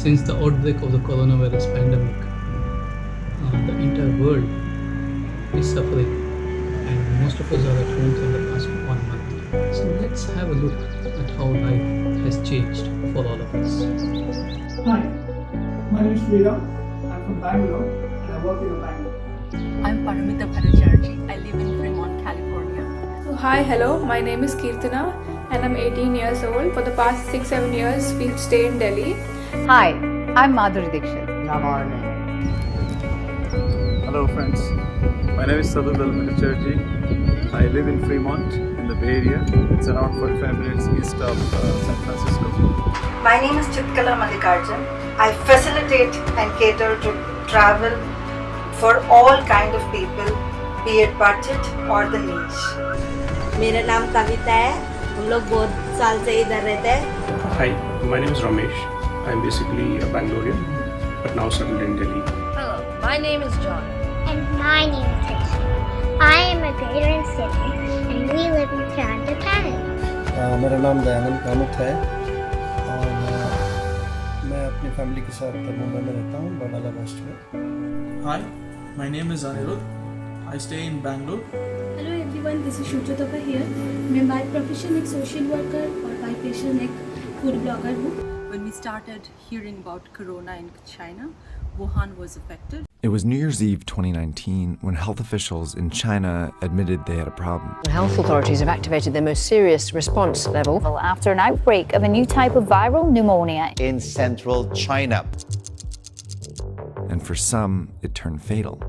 Since the outbreak of the coronavirus pandemic, the entire world is suffering, and most of us are at home for the past 1 month. So let's have a look at how life has changed for all of us. Hi, my name is Sriram. I'm from Bangalore and I work in a bank. I'm Paramita Bhattacharjee. I live in Fremont, California. So, hi, hello, my name is Kirtana and I'm 18 years old. For the past 6-7 years, we stay in Delhi. Hi, I'm Madhuri Dixit. Hello friends, my name is Sadhudal Bhattacharjee. I live in Fremont in the Bay Area. It's around 45 minutes east of San Francisco. My name is Chitkala Mallikarjun. I facilitate and cater to travel for all kind of people, be it budget or the niche. मेरा नाम कविता है, हम लोग बहुत साल से इधर रहते हैं. Hi, my name is Ramesh. I'm basically a Bangalorean, but now settled in Delhi. Hello, my name is John. And my name is Rishi. I am a grader in Sydney, and we live in Toronto, Canada. मेरा नाम दयानंद कामत है और मैं अपनी family के साथ मुंबई में रहता हूँ, बडाला वेस्ट में. Hi, my name is Anirudh. I stay in Bangalore. Hello everyone, this is Shujotaka here. मैं by profession एक social worker और by passion एक food blogger हूँ. When we started hearing about corona in China, Wuhan was affected. It was New Year's Eve 2019 when health officials in China admitted they had a problem. Health authorities have activated their most serious response level after an outbreak of a new type of viral pneumonia in central China. And for some, it turned fatal.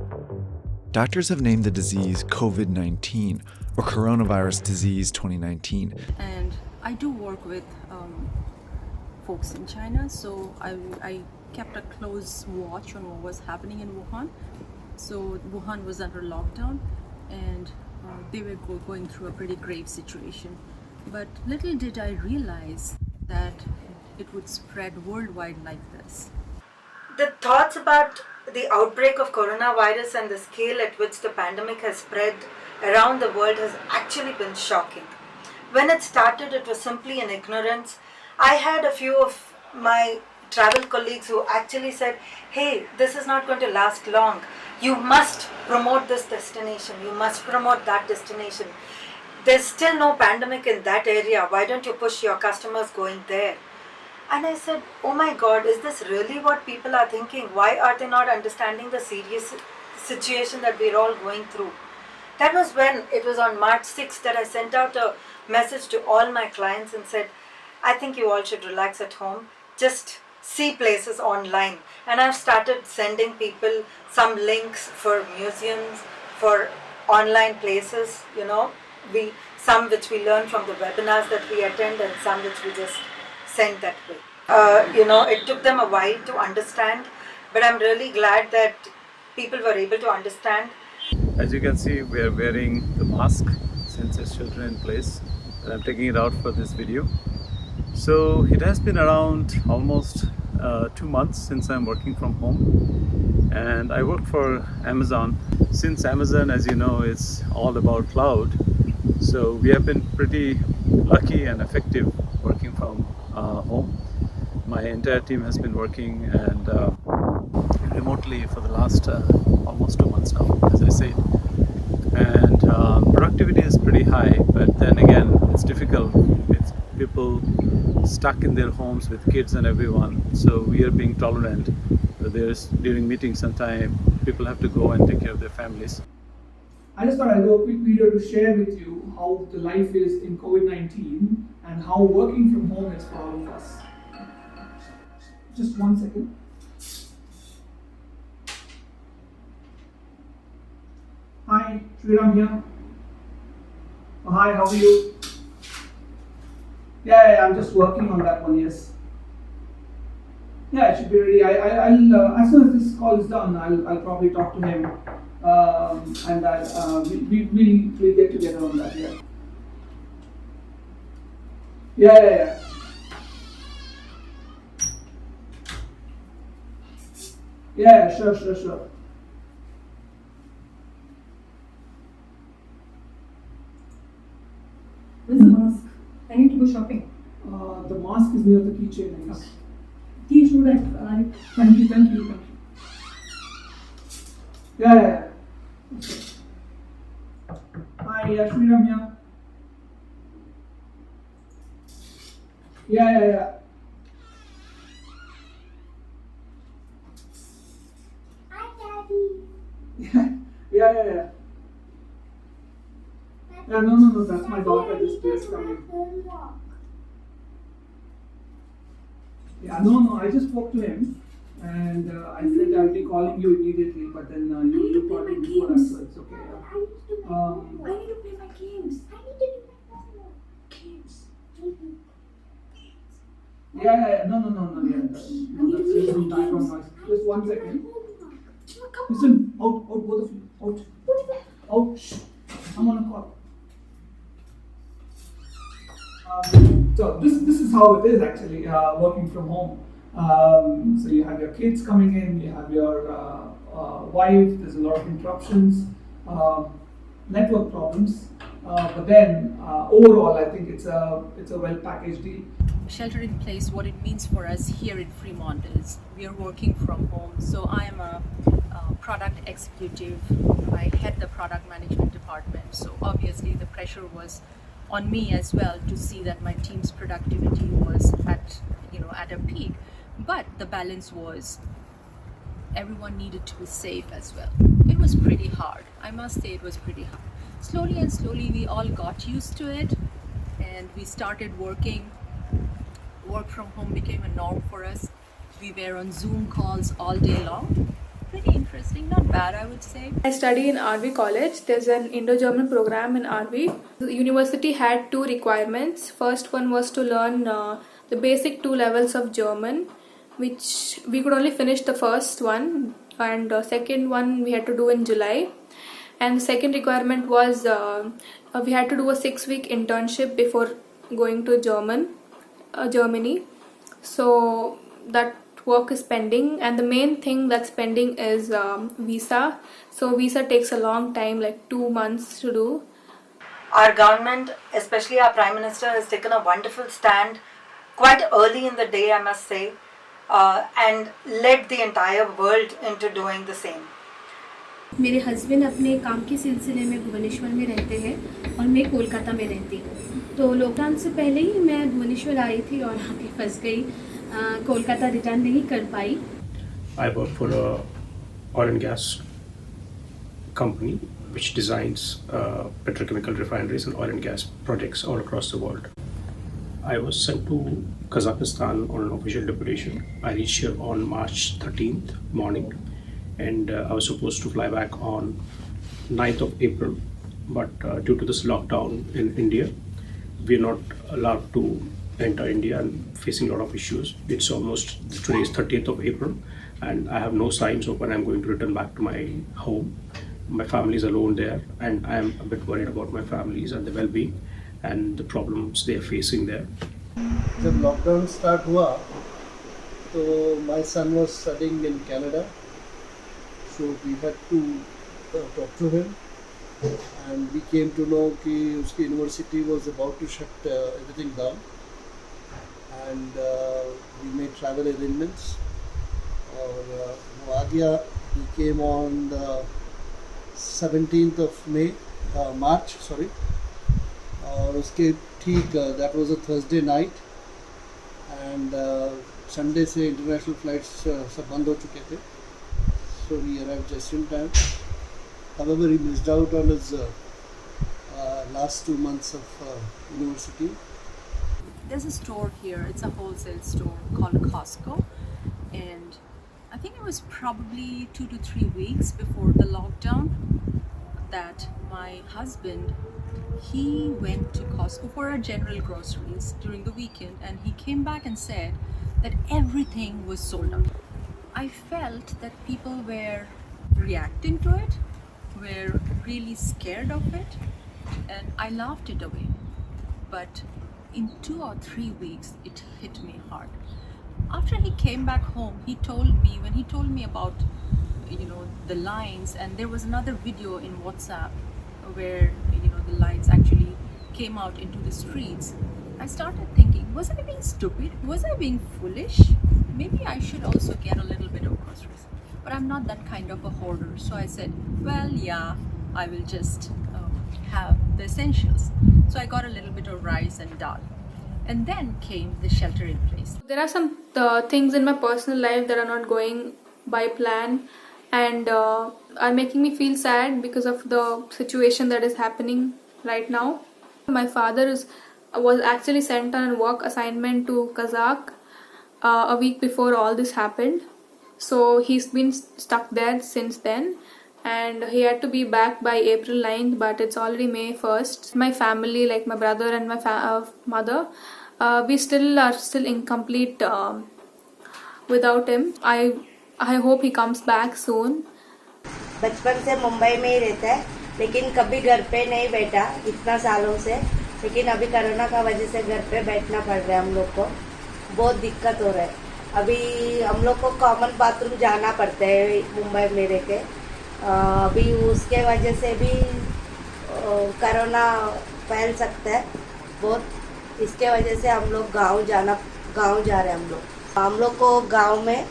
Doctors have named the disease COVID-19 or coronavirus disease 2019. And I do work with folks in China, so I kept a close watch on what was happening in Wuhan. So Wuhan was under lockdown and they were going through a pretty grave situation. But little did I realize that it would spread worldwide like this. The thoughts about the outbreak of coronavirus and the scale at which the pandemic has spread around the world has actually been shocking. When it started, it was simply an ignorance. I had a few of my travel colleagues who actually said, hey, this is not going to last long. You must promote this destination. You must promote that destination. There's still no pandemic in that area. Why don't you push your customers going there? And I said, oh my God, is this really what people are thinking? Why are they not understanding the serious situation that we're all going through? That was when it was on March 6th that I sent out a message to all my clients and said, I think you all should relax at home. Just see places online. And I've started sending people some links for museums, for online places, some which we learn from the webinars that we attend and some which we just send that way. It took them a while to understand, but I'm really glad that people were able to understand. As you can see, we are wearing the mask since it's shelter in place. And I'm taking it out for this video. So it has been around almost 2 months since I'm working from home, and I work for Amazon. Since Amazon, as you know, is all about cloud, so we have been pretty lucky and effective working from home. My entire team has been working and remotely for the last almost 2 months now, as I said. And productivity is pretty high, but then again, it's difficult with people stuck in their homes with kids and everyone. So we are being tolerant. During meetings sometime, people have to go and take care of their families. I just thought I'd do a quick video to share with you how the life is in COVID-19 and how working from home is for all of us. Just 1 second. Hi, Sriram here. Oh, hi, how are you? Yeah, I'm just working on that one, yes. Yeah, it should be ready. I'll as soon as this call is done, I'll probably talk to him, and we'll get together on that. Yeah. Yeah, sure. Where's the mask? I need to go shopping. The mask is near the keychain, I guess. He should have. Thank you. Yeah. Okay. Hi, Sriram here. Yeah. Hi, Daddy. Yeah. Yeah, no, that's my daughter just coming. Yeah, no, I just spoke to him and I said I'll be calling you immediately, but then you called me before that, so it's okay. I need to play my games. I need to do my homework. Games. Yeah, no, that's just some background noise. Just 1 second. Listen, out, both of you, out, shh, I'm on a call. So this is how it is actually working from home. So you have your kids coming in, you have your wife. There's a lot of interruptions, network problems. But then overall, I think it's a well packaged deal. Shelter in place, what it means for us here in Fremont is we are working from home. So I am a product executive. I head the product management department. So obviously the pressure was on me as well to see that my team's productivity was at a peak. But the balance was everyone needed to be safe as well. It was pretty hard. I must say it was pretty hard. Slowly we all got used to it and we started working. Work from home became a norm for us. We were on Zoom calls all day long. Pretty interesting, not bad I would say. I study in RV College. There's an Indo-German program in RV. The university had 2 requirements. First one was to learn the basic 2 levels of German, which we could only finish the first one, and second one we had to do in July. And the second requirement was we had to do a 6-week internship before going to Germany. So that work is pending, and the main thing that's pending is visa. So visa takes a long time, like 2 months to do. Our government, especially our Prime Minister, has taken a wonderful stand quite early in the day, I must say, and led the entire world into doing the same. मेरे husband अपने काम के सिलसिले में भुवनेश्वर में रहते हैं और मैं कोलकाता में रहती हूँ। तो लॉकडाउन से पहले ही मैं भुवनेश्वर आई थी और आके फंस गई, कोलकाता रिटर्न नहीं कर पाई। I work for a oil and gas company which designs petrochemical refineries and oil and gas projects all across the world. I was sent to Kazakhstan on an official deputation. I reached here on March 13th morning, and I was supposed to fly back on 9th of April, but due to this lockdown in India, we are not allowed to enter India and facing a lot of issues. It's almost, today is 30th of April, and I have no signs of when I'm going to return back to my home. My family is alone there, and I am a bit worried about my families and the well-being and the problems they are facing there. जब lockdown start हुआ तो my son was studying in Canada, so we had to talk to him and we came to know कि उसकी university was about to shut everything down and we made travel arrangements और वो आ गया. He came on the 17th of March, और उसके ठीक that was a Thursday night and Sunday से इंटरनेशनल फ्लाइट्स सब बंद हो चुके थे, सो ही arrived just in time. However, he missed out on his last 2 months of university. There's a store here, it's a wholesale store called Costco, and I think it was probably 2 to 3 weeks before the lockdown that my husband, he went to Costco for our general groceries during the weekend, and he came back and said that everything was sold out. I felt that people were reacting to it, were really scared of it, and I laughed it away. But in 2 or 3 weeks, it hit me hard. After he came back home, he told me, when he told me about, the lines, and there was another video in WhatsApp where, the lines actually came out into the streets. I started thinking, was I being stupid? Was I being foolish? maybe I should also get a little bit of groceries. But I'm not that kind of a hoarder. So I said, well, yeah, I will just have the essentials. So I got a little bit of rice and dal. And then came the shelter in place. There are some things in my personal life that are not going by plan and are making me feel sad because of the situation that is happening right now. My father was actually sent on a work assignment to Kazakh a week before all this happened. So he's been stuck there since then. And he had to be back by April 9th, but it's already May 1st. My family, like my brother and my mother, we are still incomplete without him. I hope he comes back soon. बचपन से मुंबई में ही रहता है, लेकिन कभी घर पे नहीं बैठा इतना सालों से. लेकिन अभी कोरोना का वजह से घर पे बैठना पड़ रहा है हम लोग को. बहुत दिक्कत हो रहा है. अभी हम लोग को कॉमन बाथरूम जाना पड़ता है मुंबई में रह के. अभी उसके वजह से भी कोरोना फैल सकता है बहुत. इसके वजह से हम लोग गांव जा रहे हैं. हम लोग को गांव में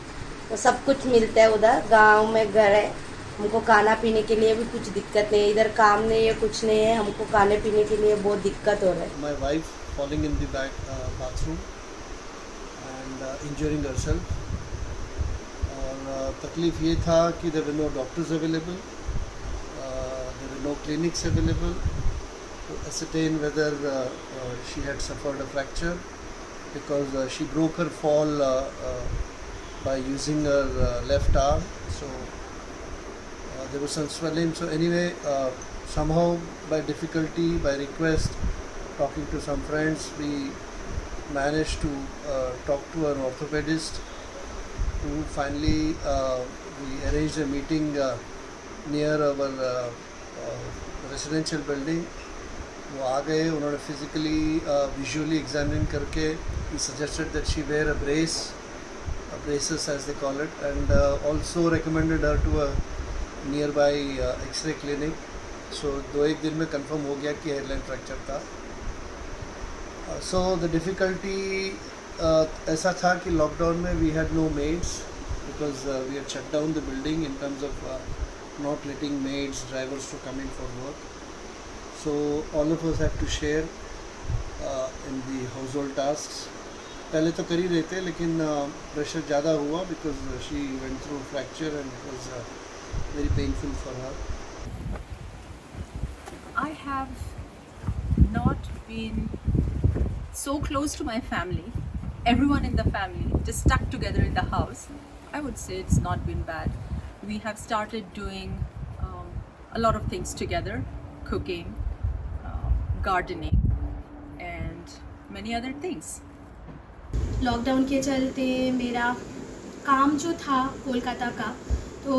सब कुछ मिलता है. उधर गांव में घर है. हमको खाना पीने के लिए भी कुछ दिक्कत नहीं है. इधर काम नहीं है, कुछ नहीं है. हमको खाने पीने के लिए बहुत दिक्कत हो रहा है. My wife falling in the bathroom and injuring herself. और तकलीफ ये था कि there were no doctors available, there were no clinics available to ascertain whether she had suffered a fracture, because she broke her fall by using her left arm. So there was some swelling. So anyway, somehow by difficulty, by request, talking to some friends, we managed to talk to an orthopedist, who finally we arranged a meeting near our residential building. वो आ गए. उन्होंने physically visually examine करके he suggested that she wear a braces as they call it, and also recommended her to a nearby X-ray clinic. So 2-1 दिन में confirm हो गया कि hairline fracture था. So the difficulty ऐसा था कि lockdown में we had no maids, because we had shut down the building in terms of not letting maids, drivers to come in for work. So all of us had to share in the household tasks. पहले तो कर ही रहे थे, लेकिन pressure ज़्यादा हुआ because she went through fracture and it was very painful for her. I have not been so close to my family. Everyone in the family just stuck together in the house. I would say it's not been bad. We have started doing a lot of things together, cooking, gardening, and many other things. Lockdown के चलते मेरा काम जो था कोलकाता का, तो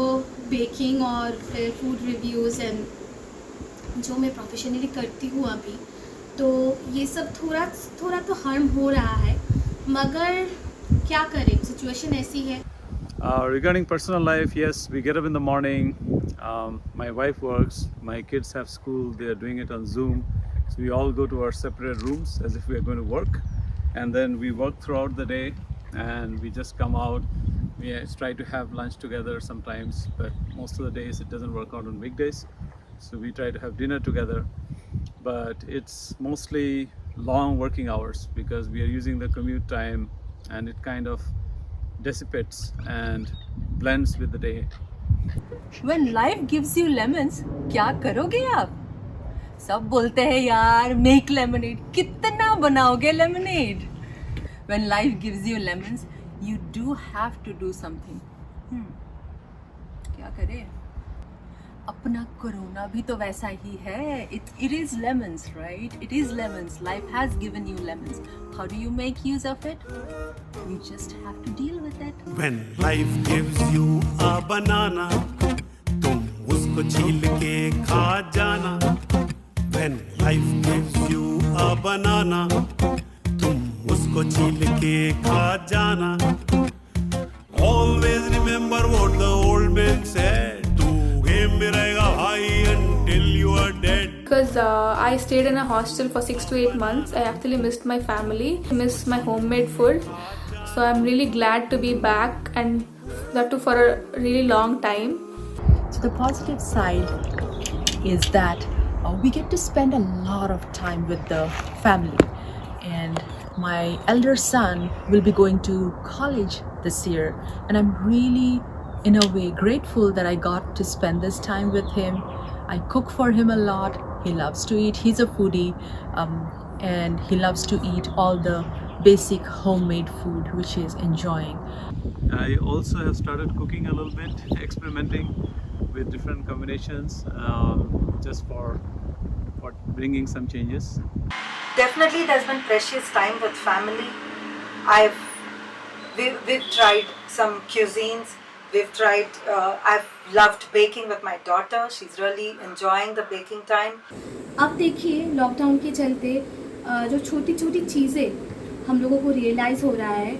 baking और फिर फूड रिव्यूज़ एंड जो मैं प्रोफेशनली करती हूँ अभी, तो ये सब थोड़ा तो हार्म हो रहा है, मगर क्या करें, सिचुएशन ऐसी है. Regarding personal life, yes, we get up in the morning, my wife works, my kids have school, they are doing it on Zoom, so we all go to our separate rooms as if we are going to work, and then we work throughout the day, and we just come out. We try to have lunch together sometimes, but most of the days it doesn't work out on weekdays, so we try to have dinner together. But it's mostly long working hours because we are using the commute time, and it kind of dissipates and blends with the day. When life gives you lemons, क्या करोगे आप? सब बोलते हैं यार make lemonade. कितना बनाओगे lemonade? When life gives you lemons, you do have to do something. क्या करें? अपना कोरोना भी तो वैसा ही है. It is lemons, right? It is lemons. Life has given you lemons. How do you make use of it? You just have to deal with it. When life gives you a banana, तुम उसको छील के खा जाना. When life gives you a banana, तुम उसको छील के खा जाना. Always remember what the old man said. तू game में रहेगा भाई until you are dead. Because I stayed in a hostel for 6 to 8 months, I actually missed my family, missed my homemade food. So I'm really glad to be back, and that too for a really long time. So the positive side is that we get to spend a lot of time with the family, and my elder son will be going to college this year, and I'm really in a way grateful that I got to spend this time with him. I cook for him a lot. He loves to eat. He's a foodie, and he loves to eat all the basic homemade food which he is enjoying. I also have started cooking a little bit, experimenting with different combinations, just for bringing some changes. Definitely there's been precious time with family. We've tried some cuisines. I've loved baking with my daughter. She's really enjoying the baking time. अब देखिए lockdown के चलते जो छोटी छोटी चीज़ें हम लोगों को रियलाइज़ हो रहा है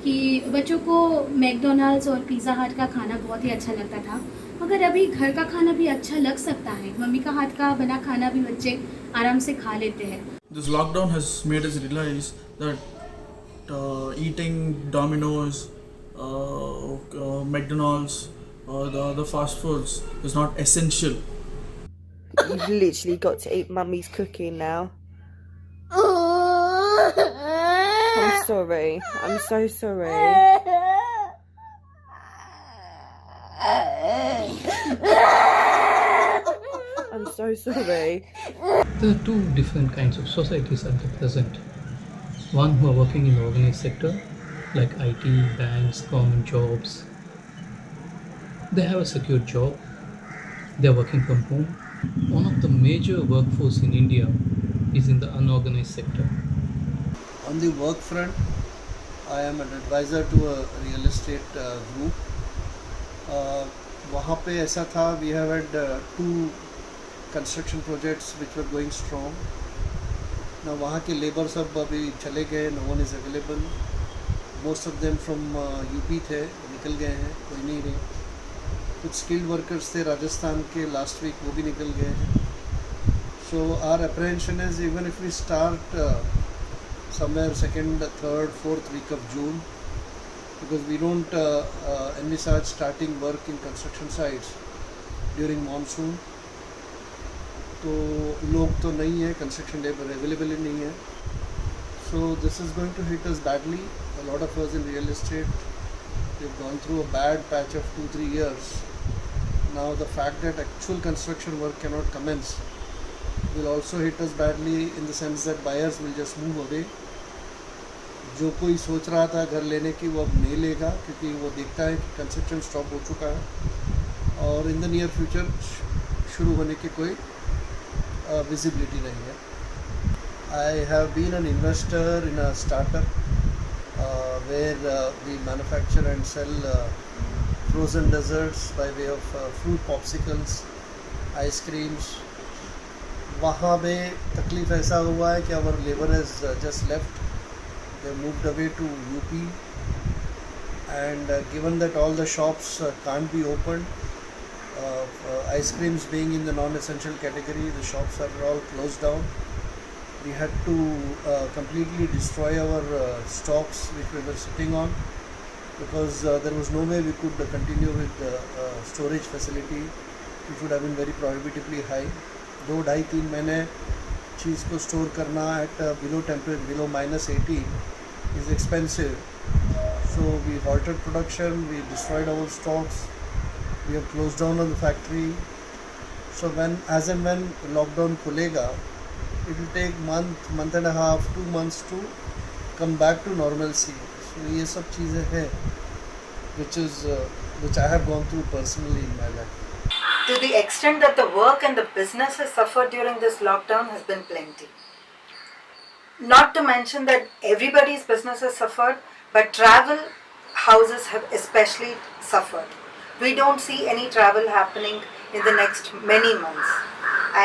कि बच्चों को मैकडोनल्ड्स और पिज़्ज़ा हट का खाना बहुत ही अच्छा लगता था, मगर अभी घर का खाना भी अच्छा लग सकता है। मम्मी का हाथ का बना खाना भी बच्चे आराम से खा लेते हैं। This lockdown has made us realize that eating Domino's, McDonald's, the fast foods is not essential. You've literally got to eat mummy's cooking now. I'm sorry. I'm so sorry. I'm so sorry. There are two different kinds of societies at the present. One who are working in the organized sector, like IT, banks, government jobs. They have a secure job. They are working from home. One of the major workforce in India is in the unorganized sector. On the work front, I am an advisor to a real estate group. वहाँ पे ऐसा था, we have had two construction projects which were going strong. Now वहाँ के labor सब अभी चले गए, no one is available. Most of them from UP थे, निकल गए हैं, कोई नहीं रहे. कुछ skilled workers थे राजस्थान के last week, वो भी निकल गए हैं. So our apprehension is, even if we start somewhere 2nd, 3rd, 4th week of June, because we don't envisage starting work in construction sites during monsoon. तो लोग तो नहीं है, construction labor available ही नहीं है. So this is going to hit us badly. A lot of us in real estate, we've gone through a bad patch of 2-3 years. Now the fact that actual construction work cannot commence will also hit us badly, in the sense that buyers will just move away. जो कोई सोच रहा था घर लेने की, वो अब नहीं लेगा, क्योंकि वो देखता है कि कंस्ट्रक्शन स्टॉप हो चुका है और इन द नियर फ्यूचर शुरू होने की कोई विजिबिलिटी नहीं है. I have been an investor in a startup where we manufacture and sell frozen desserts by way of fruit popsicles, ice creams. वहाँ में तकलीफ ऐसा हुआ है कि our labor has just left. They moved away to UP, and given that all the shops can't be opened, ice creams being in the non-essential category, the shops are all closed down. We had to completely destroy our stocks which we were sitting on, because there was no way we could continue with the storage facility, which would have been very prohibitively high. 2-2.5-3 महीने चीज़ को store करना at below temperature, below -80 is expensive. So we halted production, we destroyed our stocks, we have closed down on the factory. So as and when lockdown खुलेगा, it will take month and a half, 2 months to come back to normalcy. So ये सब चीज़ें हैं which I have gone through personally in my life. To the extent that the work and the business has suffered during this lockdown has been plenty. Not to mention that everybody's business has suffered, but travel houses have especially suffered. We don't see any travel happening in the next many months.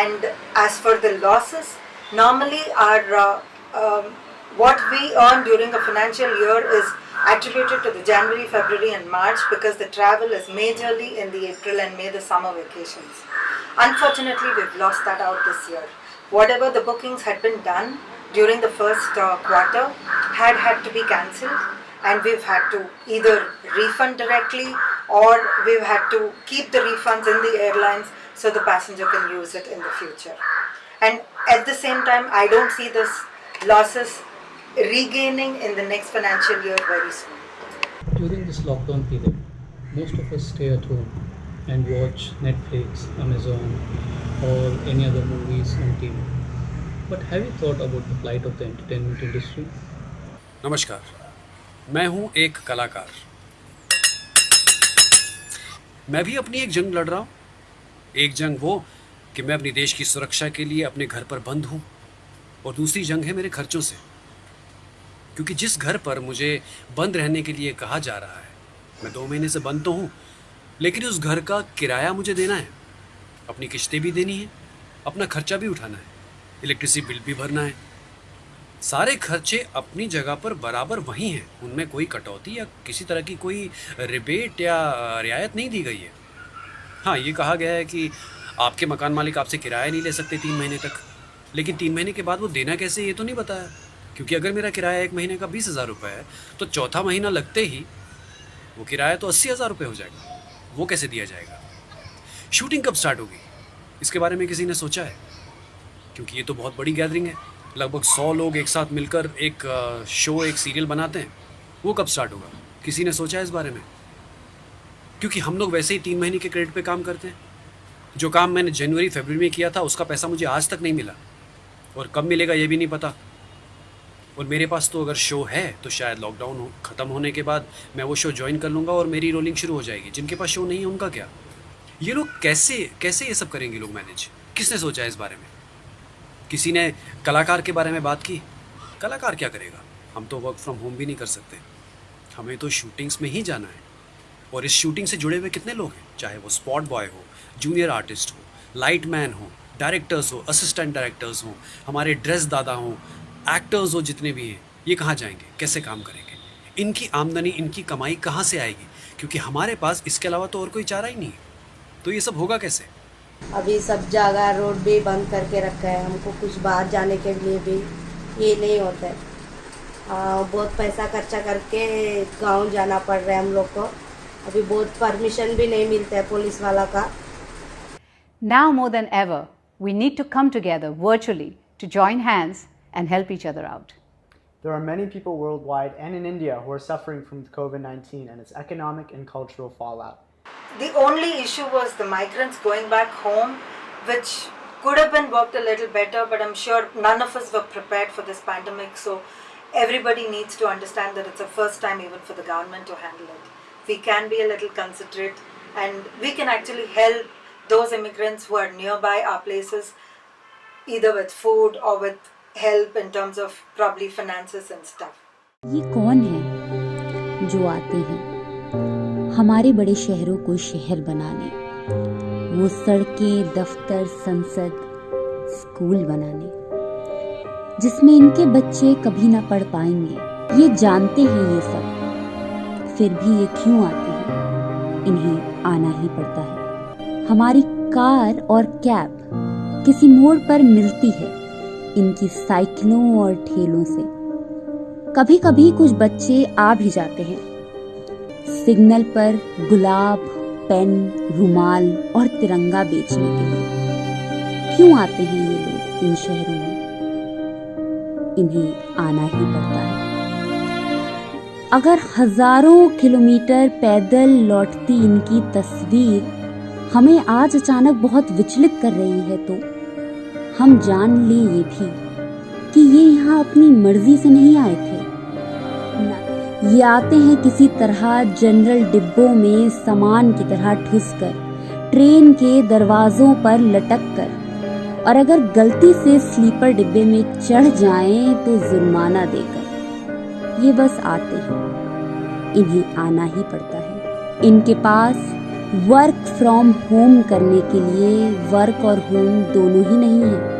And as for the losses, normally our what we earn during a financial year is attributed to the January, February and March, because the travel is majorly in the April and May, the summer vacations. Unfortunately, we've lost that out this year. Whatever the bookings had been done during the first quarter had to be cancelled, and we've had to either refund directly or we've had to keep the refunds in the airlines so the passenger can use it in the future. And at the same time, I don't see this losses regaining in the next financial year very soon. During this lockdown period, most of us stay at home and watch Netflix, Amazon, or any other movies on TV. But have you thought about the plight of the entertainment industry? नमस्कार, मैं हूं एक कलाकार। मैं भी अपनी एक जंग लड़ रहा हूं। एक जंग वो कि मैं अपनी देश की सुरक्षा के लिए अपने घर पर बंद हूं, और दूसरी जंग है मेरे खर्चों से। क्योंकि जिस घर पर मुझे बंद रहने के लिए कहा जा रहा है, मैं 2 महीने से बंद तो हूं, लेकिन उस घर का किराया मुझे देना है, अपनी किस्तें भी देनी है, अपना खर्चा भी उठाना है, इलेक्ट्रिसिटी बिल भी भरना है। सारे खर्चे अपनी जगह पर बराबर वही हैं, उनमें कोई कटौती या किसी तरह की कोई रिबेट या रियायत नहीं दी गई है। हाँ, ये कहा गया है कि आपके मकान मालिक आपसे किराया नहीं ले सकते 3 महीने तक, लेकिन 3 महीने के बाद वो देना कैसे ये तो नहीं बताया। क्योंकि अगर मेरा किराया 1 महीने का 20,000 रुपये है, तो चौथा महीना लगते ही वो किराया तो 80,000 रुपये हो जाएगा। वो कैसे दिया जाएगा? शूटिंग कब स्टार्ट होगी, इसके बारे में किसी ने सोचा है? क्योंकि ये तो बहुत बड़ी गैदरिंग है, लगभग 100 लोग एक साथ मिलकर एक शो, एक सीरियल बनाते हैं। वो कब स्टार्ट होगा, किसी ने सोचा है इस बारे में? क्योंकि हम लोग वैसे ही 3 महीने के क्रेडिट पे काम करते हैं। जो काम मैंने जनवरी फरवरी में किया था, उसका पैसा मुझे आज तक नहीं मिला, और कब मिलेगा ये भी नहीं पता। और मेरे पास तो अगर शो है तो शायद लॉकडाउन ख़त्म होने के बाद मैं वो शो ज्वाइन कर लूँगा और मेरी रोलिंग शुरू हो जाएगी। जिनके पास शो नहीं है उनका क्या? ये लोग कैसे ये सब करेंगे लोग मैनेज? किसने सोचा है इस बारे में? किसी ने कलाकार के बारे में बात की? कलाकार क्या करेगा? हम तो वर्क फ्रॉम होम भी नहीं कर सकते, हमें तो शूटिंग्स में ही जाना है। और इस शूटिंग से जुड़े हुए कितने लोग हैं, चाहे वो स्पॉट बॉय हो, जूनियर आर्टिस्ट हो, लाइट मैन हो, डायरेक्टर्स हो, असिस्टेंट डायरेक्टर्स हो, हमारे ड्रेस दादा हो, एक्टर्स हो, जितने भी हैं, ये कहाँ जाएंगे, कैसे काम करेंगे? इनकी आमदनी, इनकी कमाई कहाँ से आएगी? क्योंकि हमारे पास इसके अलावा तो और कोई चारा ही नहीं है। तो ये सब होगा कैसे? अभी सब जगह रोड भी बंद करके रखा है, हमको कुछ बाहर जाने के लिए भी ये नहीं होता है। बहुत पैसा खर्चा करके गांव जाना पड़ रहा है हम लोग को। अभी बहुत परमिशन भी नहीं मिलता है पुलिस वाला का। Now more than ever, we need to come together virtually to join hands and help each other out. There are many people worldwide and in India who are suffering from COVID-19 and its economic and cultural fallout. The only issue was the migrants going back home, which could have been worked a little better, but I'm sure none of us were prepared for this pandemic, so everybody needs to understand that it's the first time even for the government to handle it. We can be a little considerate, and we can actually help those immigrants who are nearby our places, either with food or with help in terms of probably finances and stuff. ये कौन है जो आते हैं हमारे बड़े शहरों को शहर बनाने, वो सड़कें, दफ्तर, संसद, स्कूल बनाने, जिसमें इनके बच्चे कभी ना पढ़ पाएंगे। ये जानते हैं ये सब, फिर भी ये क्यों आते हैं? इन्हें आना ही पड़ता है। हमारी कार और कैब किसी मोड़ पर मिलती है इनकी साइकिलों और ठेलों से। कभी कभी कुछ बच्चे आ भी जाते हैं सिग्नल पर गुलाब, पेन, रुमाल और तिरंगा बेचने के लिए। क्यों आते हैं ये लोग इन शहरों में? इन्हें आना ही पड़ता है। अगर हजारों किलोमीटर पैदल लौटती इनकी तस्वीर हमें आज अचानक बहुत विचलित कर रही है, तो हम जान लें ये भी कि ये यहाँ अपनी मर्जी से नहीं आए थे। ये आते हैं किसी तरह जनरल डिब्बों में सामान की तरह ठुसकर, ट्रेन के दरवाजों पर लटक कर, और अगर गलती से स्लीपर डिब्बे में चढ़ जाएं तो जुर्माना देकर। ये बस आते हैं, इन्हें आना ही पड़ता है। इनके पास वर्क फ्रॉम होम करने के लिए वर्क और होम दोनों ही नहीं है।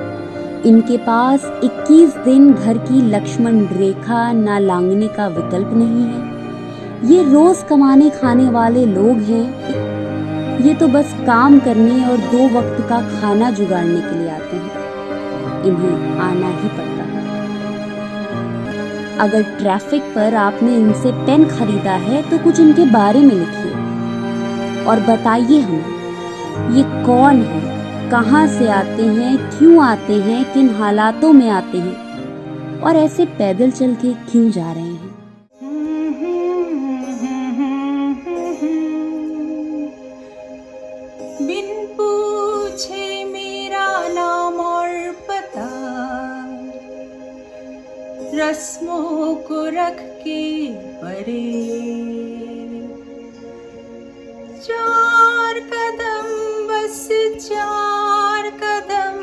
इनके पास 21 दिन घर की लक्ष्मण रेखा ना लांघने का विकल्प नहीं है। ये रोज कमाने खाने वाले लोग हैं। ये तो बस काम करने और 2 वक्त का खाना जुगाड़ने के लिए आते हैं। इन्हें आना ही पड़ता है। अगर ट्रैफिक पर आपने इनसे पेन खरीदा है तो कुछ इनके बारे में लिखिए और बताइए हमें ये कौन है, कहाँ से आते हैं, क्यों आते हैं, किन हालातों में आते हैं और ऐसे पैदल चल के क्यों जा रहे हैं। बिन पूछे मेरा नाम और पता, रस्मों को रख के परे, 4 कदम बस 4 कदम,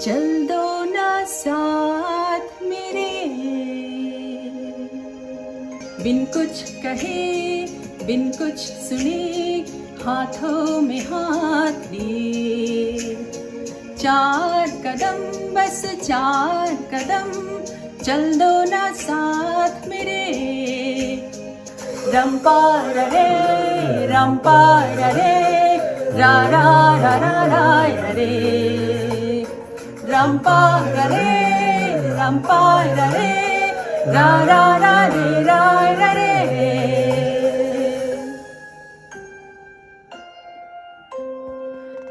चल दो ना साथ मेरे। बिन कुछ कहे बिन कुछ सुने, हाथों में हाथ लिए, 4 कदम बस 4 कदम, चल दो ना साथ मेरे। रंपा रे रंपा रे, रा रा रा रा रा रे, रंपा रे रंपा रे, रा रा रा रे रा रा रे।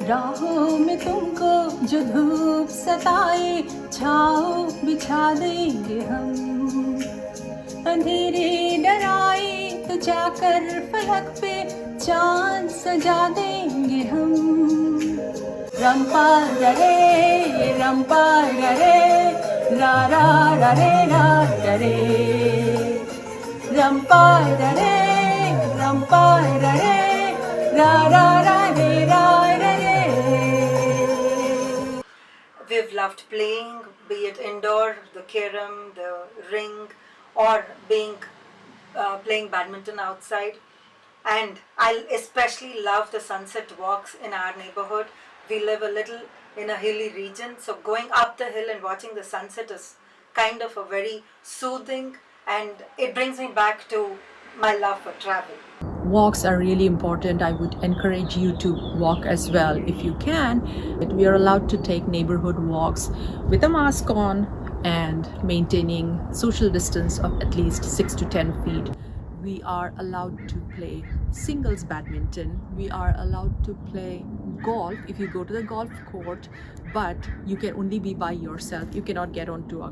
राहों में तुमको जो धूप सताए, छाँव बिछा देंगे हम। अंधेरे डराए तो जाकर फलक पे चांद सजा देंगे हम। रंपा रे रंपा रे, रा रा रा रे रा रे, रंपा रे रंपा रे, रा रा रा रे रा रे। We've loved playing, be it indoor, the carom, the ring, or playing badminton outside. And I especially love the sunset walks in our neighborhood. We live a little in a hilly region, so going up the hill and watching the sunset is kind of a very soothing, and it brings me back to my love for travel. Walks are really important. I would encourage you to walk as well if you can. We are allowed to take neighborhood walks with a mask on and maintaining social distance of at least 6 to 10 feet. We are allowed to play singles badminton. We are allowed to play golf if you go to the golf court, but you can only be by yourself. You cannot get onto a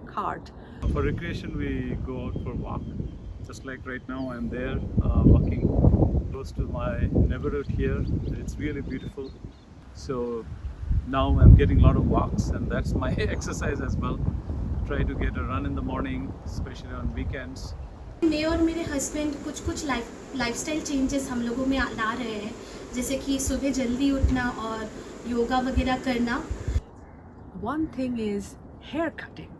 cart. For recreation, we go out for a walk. Just like right now, I'm there walking close to my neighborhood here. It's really beautiful. So now I'm getting a lot of walks, and that's my exercise as well. Try to get a run in the morning, especially on weekends. मैं और मेरे husband कुछ lifestyle changes हम लोगों में ला रहे हैं, जैसे कि सुबह जल्दी उठना और योगा वगैरह करना। One thing is hair cutting.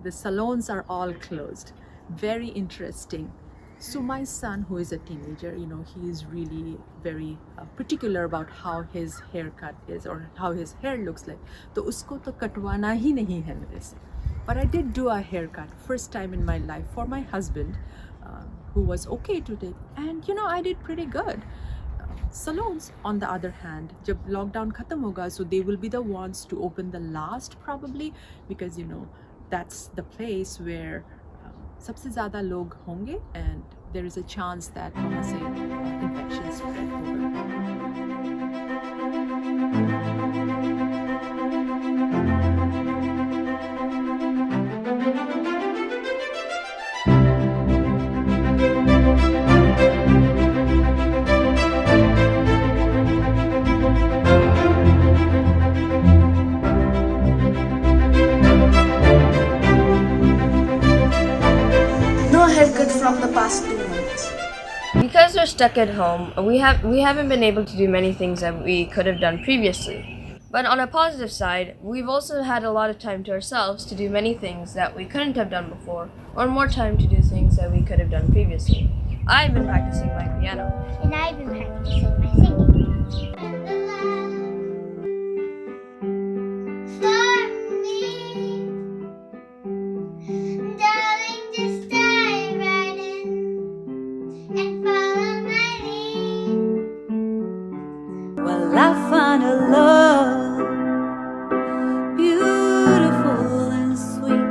The salons are all closed. Very interesting. So my son, who is a teenager, he is really very particular about how his haircut is or how his hair looks like. तो उसको तो कटवाना ही नहीं है मेरे से. But I did do a haircut first time in my life for my husband, who was okay to take, and I did pretty good. Salons, on the other hand, जब lockdown खत्म होगा, so they will be the ones to open the last probably, because that's the place where सबसे ज़्यादा लोग होंगे, and there is a chance that वहाँ से infection spread होगा. Haircut from the past 2 months. Because we're stuck at home, we haven't been able to do many things that we could have done previously. But on a positive side, we've also had a lot of time to ourselves to do many things that we couldn't have done before, or more time to do things that we could have done previously. I've been practicing my piano. And I've been practicing my singing. Well, I found a love beautiful and sweet.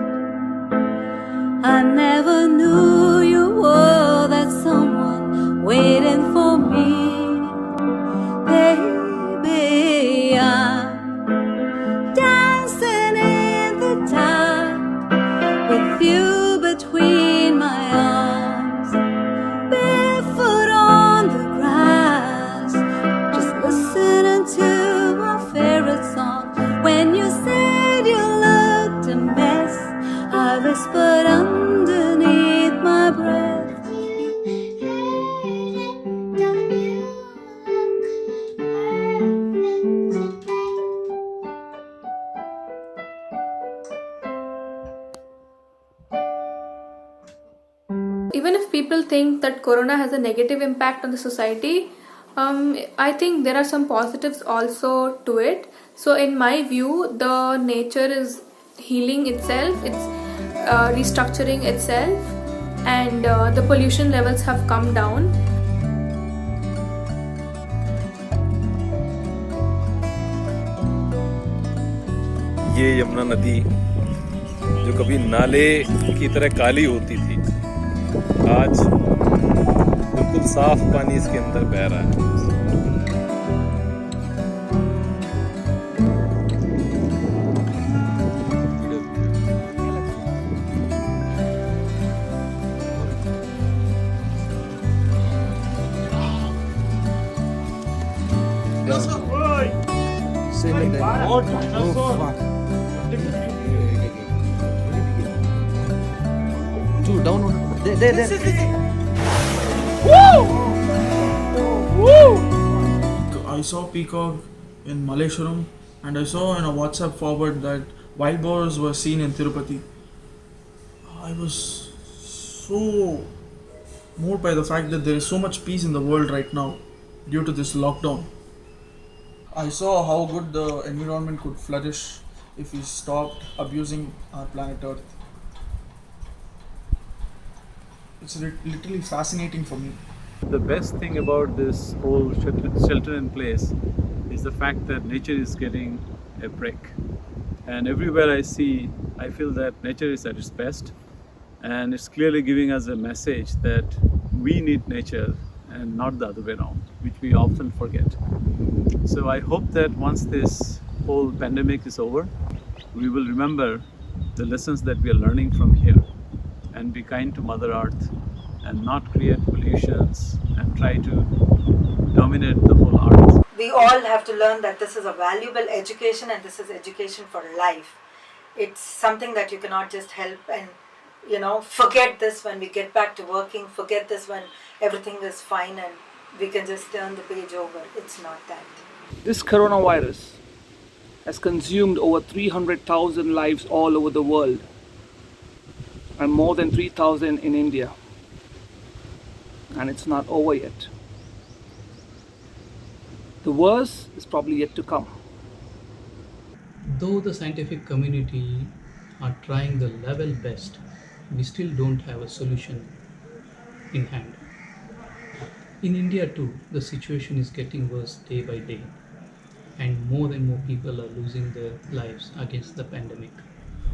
Even if people think that corona has a negative impact on the society, I think there are some positives also to it. So in my view, the nature is healing itself, it's restructuring itself, and the pollution levels have come down. ये यमुना नदी जो कभी नाले की तरह काली होती थी, आज बिल्कुल साफ पानी इसके अंदर बह रहा है। I saw peacock in Malleshwaram, and I saw in a WhatsApp forward that wild boars were seen in Tirupati. I was so moved by the fact that there is so much peace in the world right now due to this lockdown. I saw how good the environment could flourish if we stopped abusing our planet Earth. It's literally fascinating for me. The best thing about this whole shelter in place is the fact that nature is getting a break. And everywhere I see, I feel that nature is at its best. And it's clearly giving us a message that we need nature and not the other way around, which we often forget. So I hope that once this whole pandemic is over, we will remember the lessons that we are learning from here and be kind to Mother Earth and not create pollutions and try to dominate the whole earth. We all have to learn that this is a valuable education and this is education for life. It's something that you cannot just help and forget this when we get back to working, forget this when everything is fine and we can just turn the page over. It's not that. This coronavirus has consumed over 300,000 lives all over the world and more than 3,000 in India. And it's not over yet. The worst is probably yet to come. Though the scientific community are trying the level best, we still don't have a solution in hand. In India too, the situation is getting worse day by day, and more people are losing their lives against the pandemic.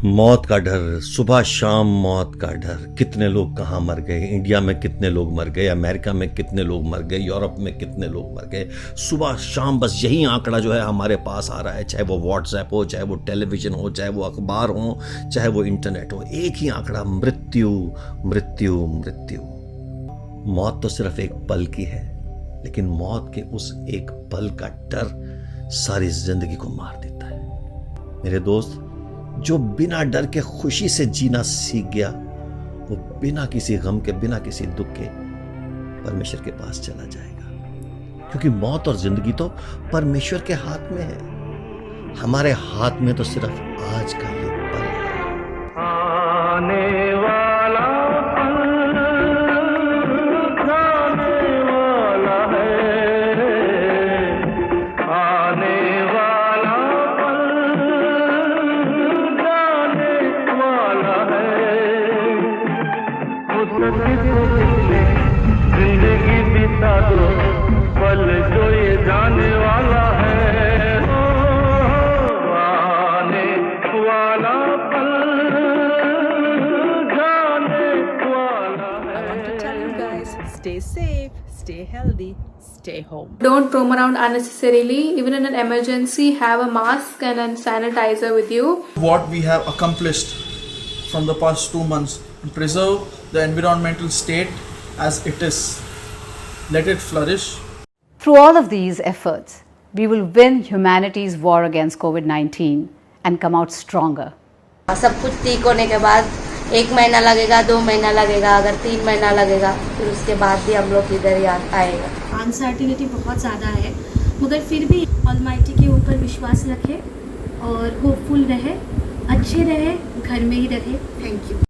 मौत का डर, सुबह शाम मौत का डर। कितने लोग कहाँ मर गए, इंडिया में कितने लोग मर गए, अमेरिका में कितने लोग मर गए, यूरोप में कितने लोग मर गए। सुबह शाम बस यही आंकड़ा जो है हमारे पास आ रहा है, चाहे वो व्हाट्सएप हो, चाहे वो टेलीविज़न हो, चाहे वो अखबार हो, चाहे वो इंटरनेट हो, एक ही आंकड़ा, मृत्यु मृत्यु मृत्यु। मौत तो सिर्फ एक पल की है, लेकिन मौत के उस एक पल का डर सारी जिंदगी को मार देता है। मेरे दोस्त, जो बिना डर के खुशी से जीना सीख गया, वो बिना किसी गम के, बिना किसी दुख के परमेश्वर के पास चला जाएगा। क्योंकि मौत और जिंदगी तो परमेश्वर के हाथ में है, हमारे हाथ में तो सिर्फ आज का ये पल है। आने वाला जिंदगी बिता दो पल जो ये जाने वाला है, आने वाला पल जाने वाला है। I want to tell you guys, stay safe, stay healthy, stay home. Don't roam around unnecessarily. Even in an emergency, have a mask and a sanitizer with you. What we have accomplished from the past 2 months and preserve the environmental state as it is. Let it flourish. Through all of these efforts, we will win humanity's war against COVID-19 and come out stronger. सब कुछ ठीक होने के बाद 1 महीना लगेगा, 2 महीना लगेगा, अगर 3 महीना लगेगा, फिर उसके बाद भी हम लोग इधर ही आएगा। अनसर्टिनिटी बहुत ज़्यादा है, मगर फिर भी ऑलमाइटी के ऊपर विश्वास रखें और होपफुल रहे, अच्छे रहे, घर में ही रहे। Thank you.